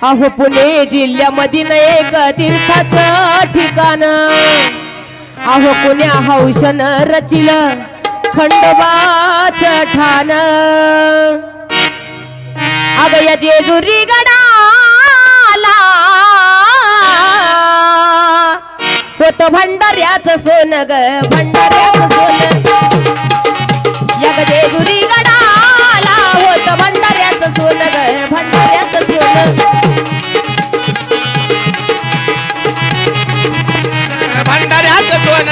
अहो पुणे जिल्ह्यामधील एक तीर्थाचं ठिकाण, अहो पुण्या हौशन रचिल खंडोबाच ठाण। अग या जेजुरी गडाला होत भंडाऱ्याचं सोन ग, भंडाऱ्याचं सोन। या ग जेजुरी गडाला होत भंडाऱ्याचं सोन ग, भंडाऱ्याचं सोन। भंडाऱ्याचं सोन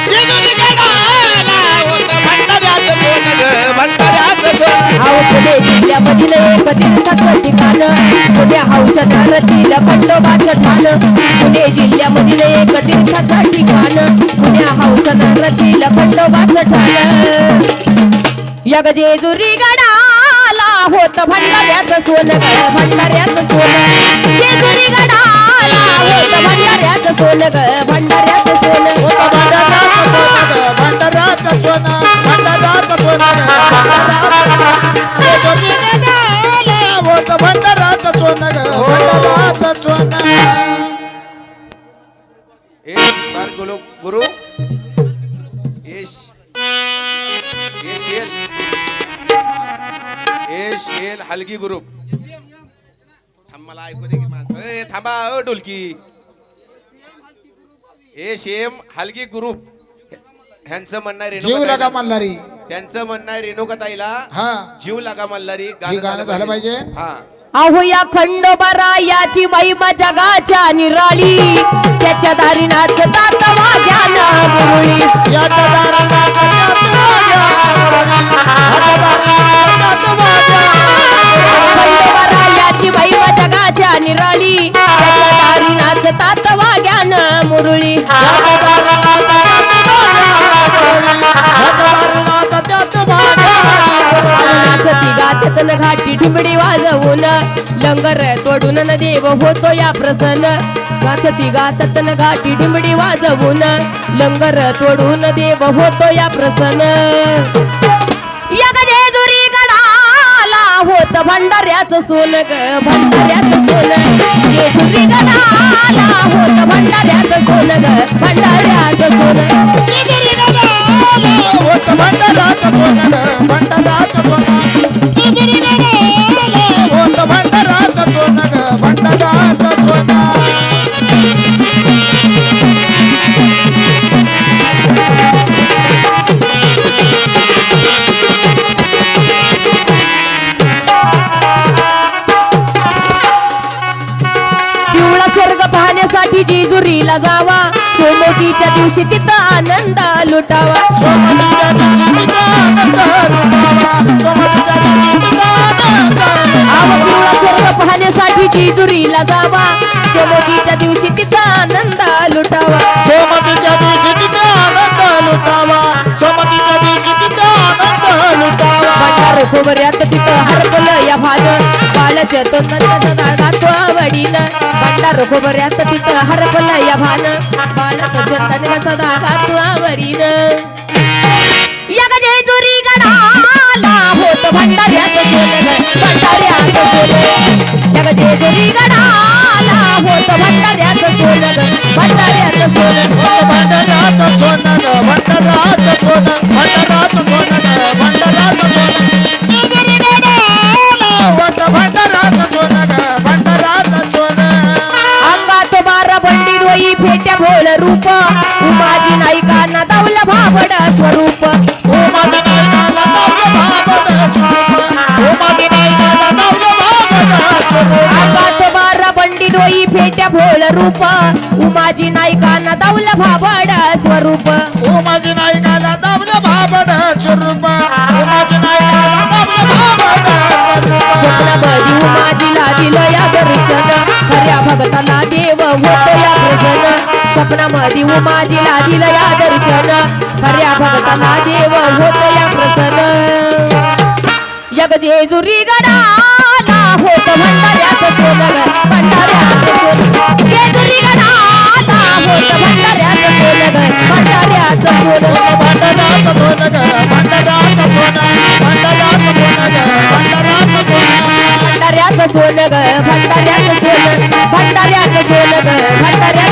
जेजुरी गडाला होत भंडाऱ्याचं सोन ग, भंडाऱ्याचं सोन। अहो पुणे जिल्ह्यामधील एक तीर्थाचं ठिकाण, पुण्या हौशन रचिल खंडोबाचं ठाण। पुणे जिल्ह्यामधील एक तीर्थाचं ठिकाण, पुण्या हौशन रचिल खंडोबाचं ठाण। या ग जेजुरी गडाला होत भंडाऱ्याचं सोन ग, भंडाऱ्याचं सोन। जेजुरी गडाला होत भंडाऱ्याचं सोन ग, भंडाऱ्याचं सोन। भंडाऱ्याचं सोन, भंडाऱ्याचं सोन जेजुरी गडाला होत भंडाऱ्याचं सोन ग, भंडाऱ्याचं सोन। एक बार गुरु गुरु एल हलगी ग्रुप मला ऐकू दे की माणसं, थांबा ओ ढोलकी। शेम हलगी ग्रुप ह्यांचं म्हणणं आहे जीव लागा मल्हारी, त्यांचं म्हणणं आहे रेणुकाताईला हा जीव लागा मल्हारी गाणं झालं पाहिजे। हा अहो या खंडोबा याची महिमा जगाच्या निराळी, त्याच्या दारी नाचतात माझ्या मुरळी। याच्या दारी नाचतात माझ्या मुरळी, याच्या दारी नाचतात माझ्या खंडोबा याची महिमा जगाच्या निराळी, त्याच्या दारी नाचतात माझ्या मुरळी। याच्या दारी नाचतात माझ्या मुरळी, याच्या दारी नाचतात माझ्या मुरळी। नाचती गातात न घाटी ठिबडी वाजवून, लंगर तोडून न देव होतो या प्रसन्न। गाचती गातात न घाटी ठिबडी वाजवून, लंगर तोडून देव होतो या प्रसन्न। या ग जेजुरी गडाला होत भंडाऱ्याचं सोन ग, भंडाऱ्याचं सोन। जेजुरी गडाला होत भंडाऱ्याचं सोन ग, भंडाऱ्याचं सोन। जेजुरी गडाला होत भंडाऱ्याचं सोन ग, भंडाऱ्याचं सोन। जेजुरी गडाला होत भंडाऱ्याचं सोन ग, भंडाऱ्याचं सोन। पिवळा स्वर्ग पाहण्यासाठी जेजुरीला जावा, सोमतीच्या दिवशी तिथं आनंद लुटावा। सोमतीच्या दिवशी तिथं आनंद लुटावा, सोमतीच्या दिवशी तिथं आनंद अहो पिवळा लुटावा। स्वर्ग पाहण्यासाठी जेजुरीला जावा, सोमतीच्या दिवशी तिथं आनंद लुटावा। सोमतीच्या दिवशी तिथं आनंद लुटावा, सोमतीच्या दिवशी तिथं आनंद लुटावा। भंडार खोबऱ्यात तिथं हरपलं या भान, बाळाच्या तोंडाचा गातो आवडीनं। भंडार खोबऱ्यात तिथं हरपलं या भान, बाळाच्या तोंडाचा गातो आवडीनं। या ग जेजुरी गडाला होत भंडाऱ्याचं सोन ग, भंडाऱ्याचं सोन। या ग जेजुरी गडाला होत भंडाऱ्याचं सोन ग, भंडाऱ्याचं सोन। भंडाऱ्याचं सोन ग, भंडाऱ्याचं सोन, भंडाऱ्याचं सोन ग, भंडाऱ्याचं सोन। जेजुरी गडाला होत भंडाऱ्याचं सोन ग, भंडाऱ्याचं सोन। अंगात 12 बंडी डोई फेट्या भोळ रूप, उमाजी नाईकांना दावलं भाबड स्वरूप। उमाजी नाईकाला दावलं भाबड स्वरूप, उमाजी नाईकाला दावलं भाबड स्वरूप। अंगात 12 बंडी डोई फेट्या भोळ रूप, उमाजी नाईकांना दावलं भाबड स्वरूप। उमाजी नाईकाला दावलं भाबड स्वरूप, उमाजी नाईकाला दावलं भाबड स्वरूप। स्वप्नामध्ये उमाजीला दिलं या दर्शन, खऱ्या भगताला देव होतो या प्रसन्न। स्वप्नामध्ये उमाजीला दिलं या दर्शन, खऱ्या भगताला देव होतो या प्रसन्न। या ग जेजुरी गडाला होत भंडाऱ्याचं सोन ग, भंडाऱ्याचं सोन। जेजुरी गडाला होत भंडाऱ्याचं सोन ग, भंडाऱ्याचं सोन। भंडाऱ्याचं सोन ग, भंडाऱ्याचं सोन, भंडाऱ्याचं सोन ग, भंडाऱ्याचं सोन। भंडाऱ्याचं सोन ग, भंडाऱ्याचं भंडाऱ्यात सोन ग भंडाऱ्यात